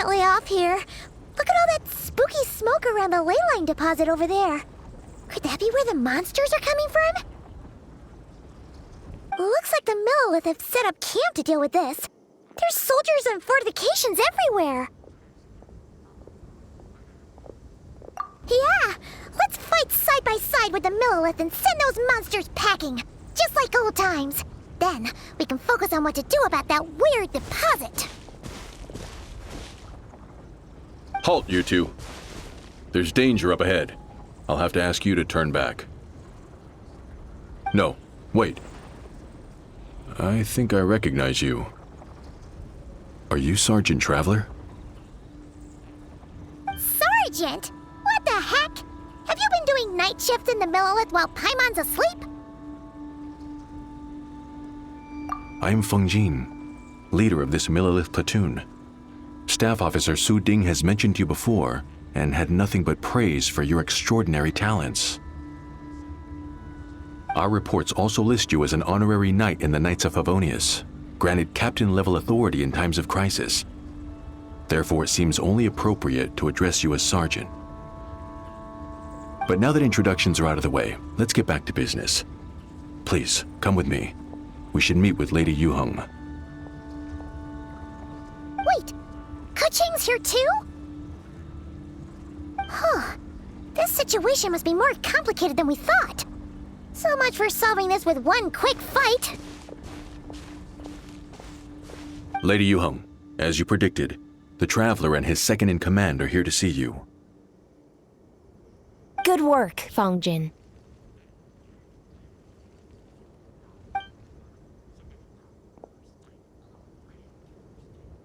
definitely off here. Look at all that spooky smoke around the ley line deposit over there. Could that be where the monsters are coming from? Looks like the Millilith have set up camp to deal with this. There's soldiers and fortifications everywhere. Yeah, let's fight side by side with the Millilith and send those monsters packing, just like old times. Then, we can focus on what to do about that weird deposit. Halt, you two. There's danger up ahead. I'll have to ask you to turn back. No, wait. I think I recognize you. Are you Sergeant Traveler? Sergeant? What the heck? Have you been doing night shifts in the Millilith while Paimon's asleep? I'm Feng Jin, leader of this Millilith platoon. Staff Officer Su Ding has mentioned you before and had nothing but praise for your extraordinary talents. Our reports also list you as an honorary knight in the Knights of Favonius, granted captain-level authority in times of crisis. Therefore, it seems only appropriate to address you as Sergeant. But now that introductions are out of the way, let's get back to business. Please, come with me. We should meet with Lady Yuheng. Wait, Keqing's here too? Huh. This situation must be more complicated than we thought. So much for solving this with one quick fight. Lady Yuheng, as you predicted, the Traveler and his second-in-command are here to see you. Good work, Feng Jin.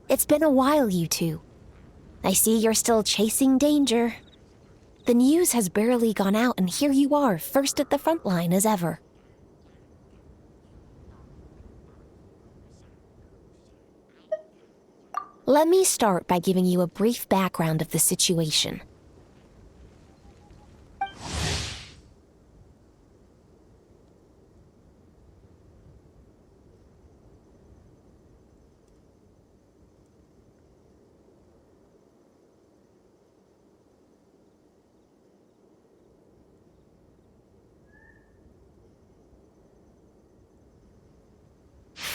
It's been a while, you two. I see you're still chasing danger. The news has barely gone out, and here you are, first at the front line as ever. Let me start by giving you a brief background of the situation.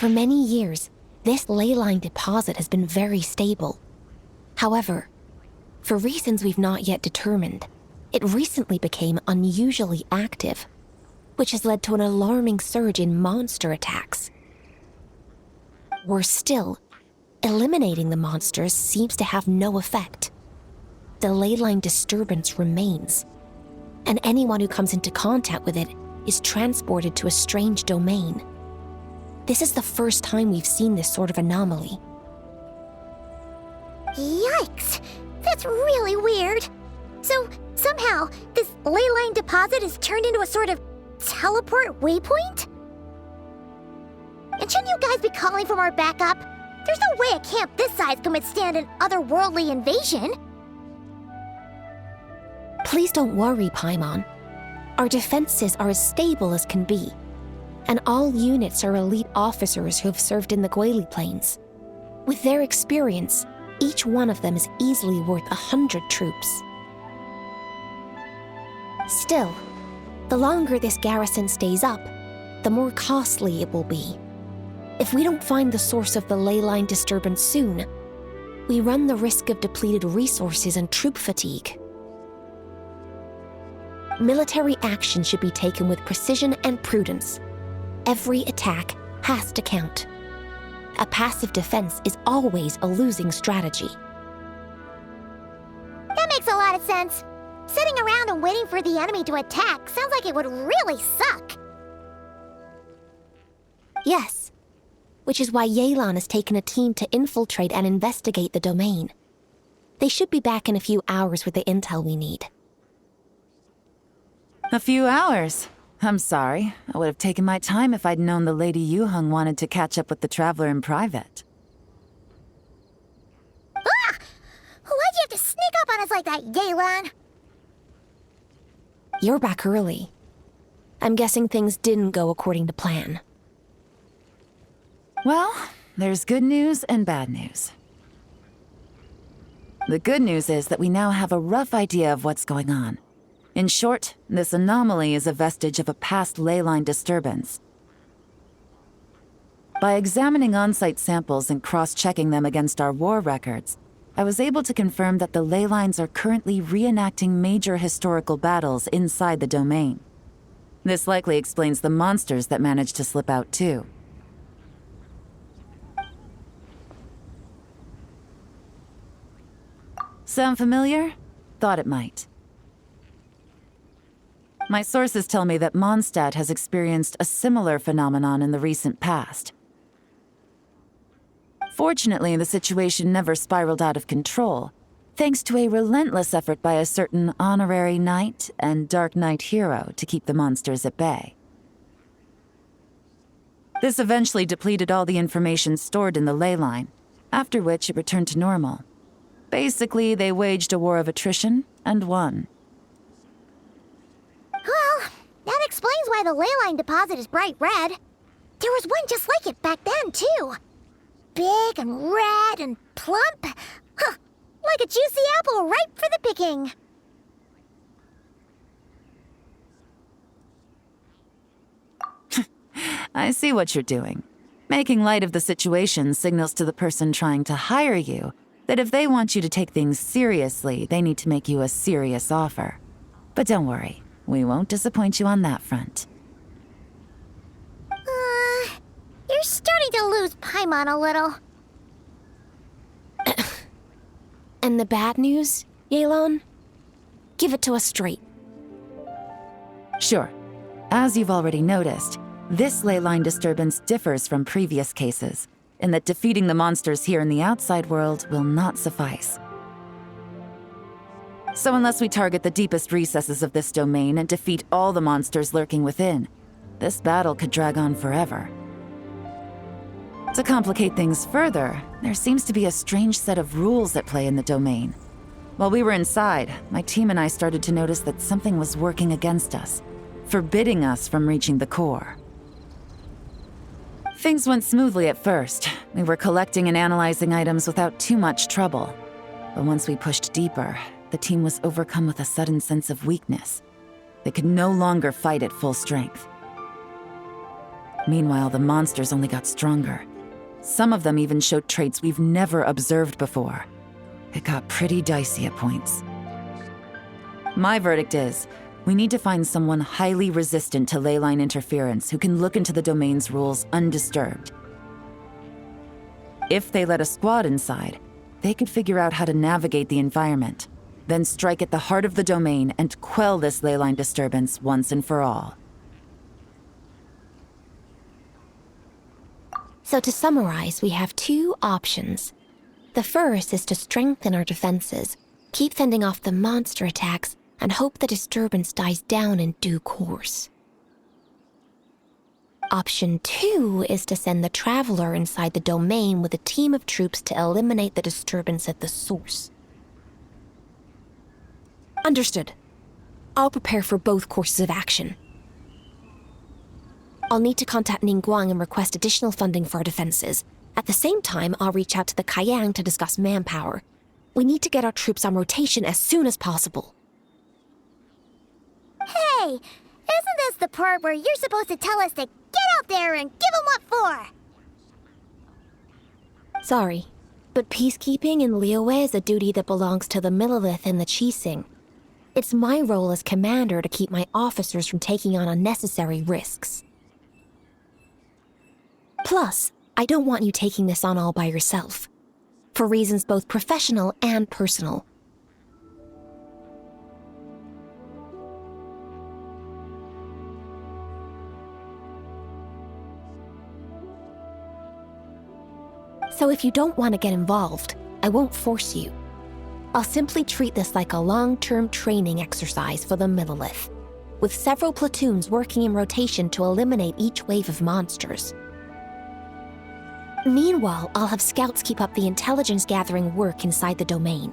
For many years, this ley line deposit has been very stable. However, for reasons we've not yet determined, it recently became unusually active, which has led to an alarming surge in monster attacks. Worse still, eliminating the monsters seems to have no effect. The ley line disturbance remains, and anyone who comes into contact with it is transported to a strange domain. This is the first time we've seen this sort of anomaly. Yikes! That's really weird. So, somehow, this ley line deposit is turned into a sort of teleport waypoint? And shouldn't you guys be calling for more backup? There's no way a camp this size can withstand an otherworldly invasion. Please don't worry, Paimon. Our defenses are as stable as can be, and all units are elite officers who have served in the Guili Plains. With their experience, each one of them is easily worth 100 troops. Still, the longer this garrison stays up, the more costly it will be. If we don't find the source of the ley line disturbance soon, we run the risk of depleted resources and troop fatigue. Military action should be taken with precision and prudence. Every attack has to count. A passive defense is always a losing strategy. That makes a lot of sense. Sitting around and waiting for the enemy to attack sounds like it would really suck. Yes, which is why Yelan has taken a team to infiltrate and investigate the domain. They should be back in a few hours with the intel we need. A few hours? I'm sorry. I would have taken my time if I'd known the Lady Yuheng wanted to catch up with the Traveler in private. Ah! Why'd you have to sneak up on us like that, Yelan? You're back early. I'm guessing things didn't go according to plan. Well, there's good news and bad news. The good news is that we now have a rough idea of what's going on. In short, this anomaly is a vestige of a past ley line disturbance. By examining on-site samples and cross-checking them against our war records, I was able to confirm that the ley lines are currently reenacting major historical battles inside the domain. This likely explains the monsters that managed to slip out too. Sound familiar? Thought it might. My sources tell me that Mondstadt has experienced a similar phenomenon in the recent past. Fortunately, the situation never spiraled out of control, thanks to a relentless effort by a certain honorary knight and Dark Knight hero to keep the monsters at bay. This eventually depleted all the information stored in the ley line, after which it returned to normal. Basically, they waged a war of attrition and won. Well, that explains why the ley line deposit is bright red. There was one just like it back then, too. Big and red and plump. Huh, like a juicy apple ripe for the picking. I see what you're doing. Making light of the situation signals to the person trying to hire you that if they want you to take things seriously, they need to make you a serious offer. But don't worry, we won't disappoint you on that front. You're starting to lose Paimon a little. And the bad news, Yelan? Give it to us straight. Sure. As you've already noticed, this ley line disturbance differs from previous cases, in that defeating the monsters here in the outside world will not suffice. So unless we target the deepest recesses of this domain and defeat all the monsters lurking within, this battle could drag on forever. To complicate things further, there seems to be a strange set of rules at play in the domain. While we were inside, my team and I started to notice that something was working against us, forbidding us from reaching the core. Things went smoothly at first. We were collecting and analyzing items without too much trouble. But once we pushed deeper, the team was overcome with a sudden sense of weakness. They could no longer fight at full strength. Meanwhile, the monsters only got stronger. Some of them even showed traits we've never observed before. It got pretty dicey at points. My verdict is, we need to find someone highly resistant to ley line interference who can look into the domain's rules undisturbed. If they let a squad inside, they could figure out how to navigate the environment, then strike at the heart of the domain and quell this ley line disturbance once and for all. So to summarize, we have two options. The first is to strengthen our defenses, keep fending off the monster attacks, and hope the disturbance dies down in due course. Option 2 is to send the Traveler inside the domain with a team of troops to eliminate the disturbance at the source. Understood. I'll prepare for both courses of action. I'll need to contact Ningguang and request additional funding for our defenses. At the same time, I'll reach out to the Kayang to discuss manpower. We need to get our troops on rotation as soon as possible. Hey, isn't this the part where you're supposed to tell us to get out there and give them what for? Sorry, but peacekeeping in Liyue is a duty that belongs to the Millelith and the Qixing. It's my role as commander to keep my officers from taking on unnecessary risks. Plus, I don't want you taking this on all by yourself, for reasons both professional and personal. So if you don't want to get involved, I won't force you. I'll simply treat this like a long-term training exercise for the Millelith, with several platoons working in rotation to eliminate each wave of monsters. Meanwhile, I'll have scouts keep up the intelligence-gathering work inside the domain.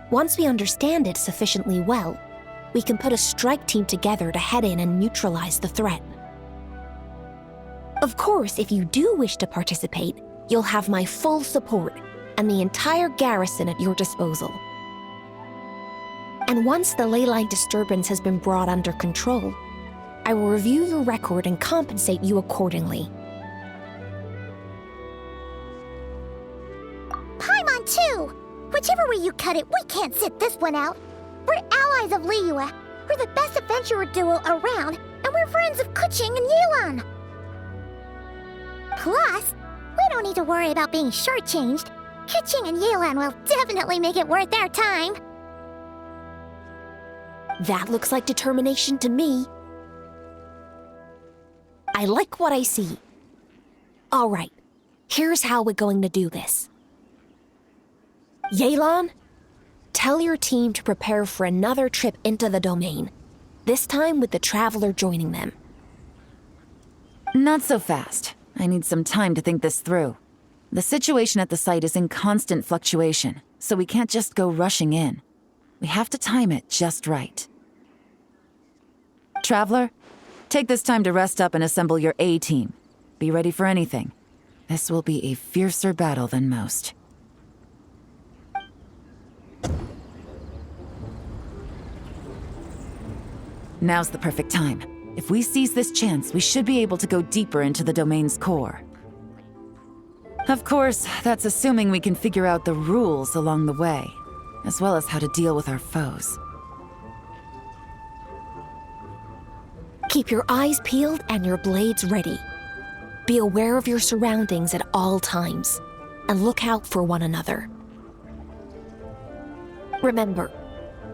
Once we understand it sufficiently well, we can put a strike team together to head in and neutralize the threat. Of course, if you do wish to participate, you'll have my full support, and the entire garrison at your disposal. And once the leyline disturbance has been brought under control, I will review your record and compensate you accordingly. Paimon too! Whichever way you cut it, we can't sit this one out. We're allies of Liyue. We're the best adventurer duo around, and we're friends of Keqing and Yelan. Plus, we don't need to worry about being shortchanged. Keqing and Yelan will definitely make it worth our time. That looks like determination to me. I like what I see. All right, here's how we're going to do this. Yelan, tell your team to prepare for another trip into the domain, this time with the Traveler joining them. Not so fast. I need some time to think this through. The situation at the site is in constant fluctuation, so we can't just go rushing in. We have to time it just right. Traveler, take this time to rest up and assemble your A-team. Be ready for anything. This will be a fiercer battle than most. Now's the perfect time. If we seize this chance, we should be able to go deeper into the domain's core. Of course, that's assuming we can figure out the rules along the way, as well as how to deal with our foes. Keep your eyes peeled and your blades ready. Be aware of your surroundings at all times, and look out for one another. Remember,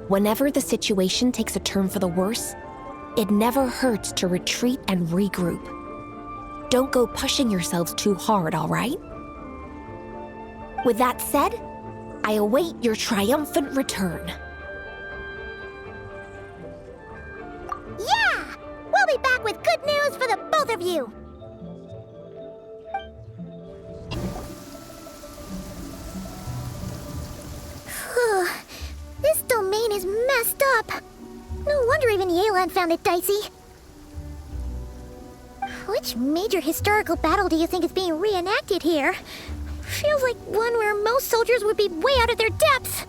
whenever the situation takes a turn for the worse, it never hurts to retreat and regroup. Don't go pushing yourselves too hard, all right? With that said, I await your triumphant return. Yeah! We'll be back with good news for the both of you! This domain is messed up. No wonder even Yelan found it dicey. Which major historical battle do you think is being reenacted here? Feels like one where most soldiers would be way out of their depths.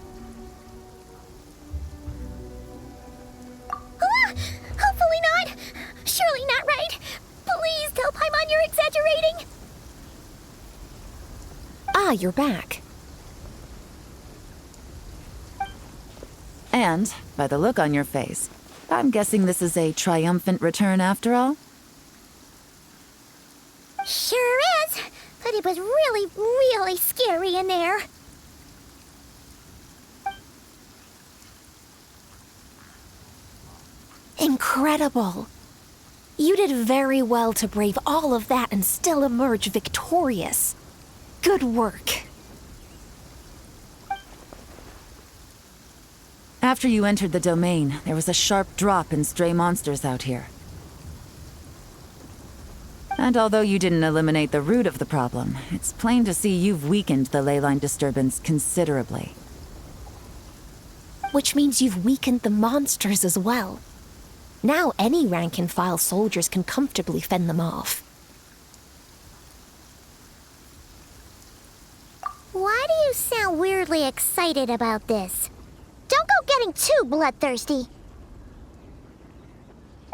Hopefully not. Surely not right. Please tell Paimon you're exaggerating. Ah, you're back. And, by the look on your face, I'm guessing this is a triumphant return after all? Sure is, but it was really, really scary in there. Incredible. You did very well to brave all of that and still emerge victorious. Good work. After you entered the domain, there was a sharp drop in stray monsters out here. And although you didn't eliminate the root of the problem, it's plain to see you've weakened the leyline disturbance considerably. Which means you've weakened the monsters as well. Now any rank-and-file soldiers can comfortably fend them off. Why do you sound weirdly excited about this? Don't go getting too bloodthirsty.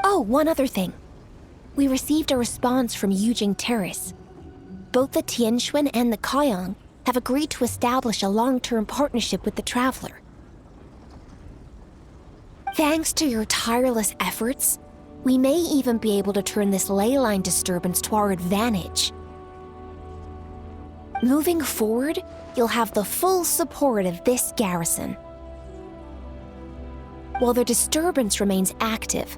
Oh, one other thing. We received a response from Yujing Terrace. Both the Tianxuan and the Kaiyang have agreed to establish a long-term partnership with the Traveler. Thanks to your tireless efforts, we may even be able to turn this leyline disturbance to our advantage. Moving forward, you'll have the full support of this garrison. While the disturbance remains active,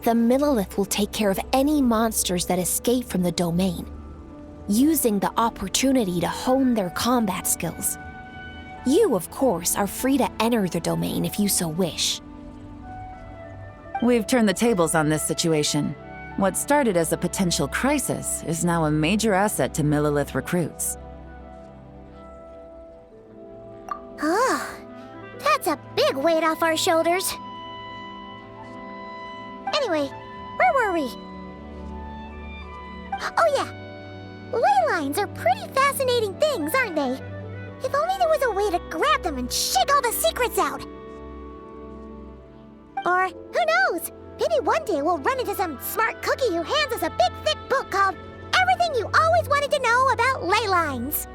the Millelith will take care of any monsters that escape from the domain, using the opportunity to hone their combat skills. You, of course, are free to enter the domain if you so wish. We've turned the tables on this situation. What started as a potential crisis is now a major asset to Millelith recruits. Oh, that's a big weight off our shoulders. Anyway, where were we? Oh yeah, ley lines are pretty fascinating things, aren't they? If only there was a way to grab them and shake all the secrets out! Or, who knows? Maybe one day we'll run into some smart cookie who hands us a big thick book called Everything You Always Wanted to Know About Ley Lines.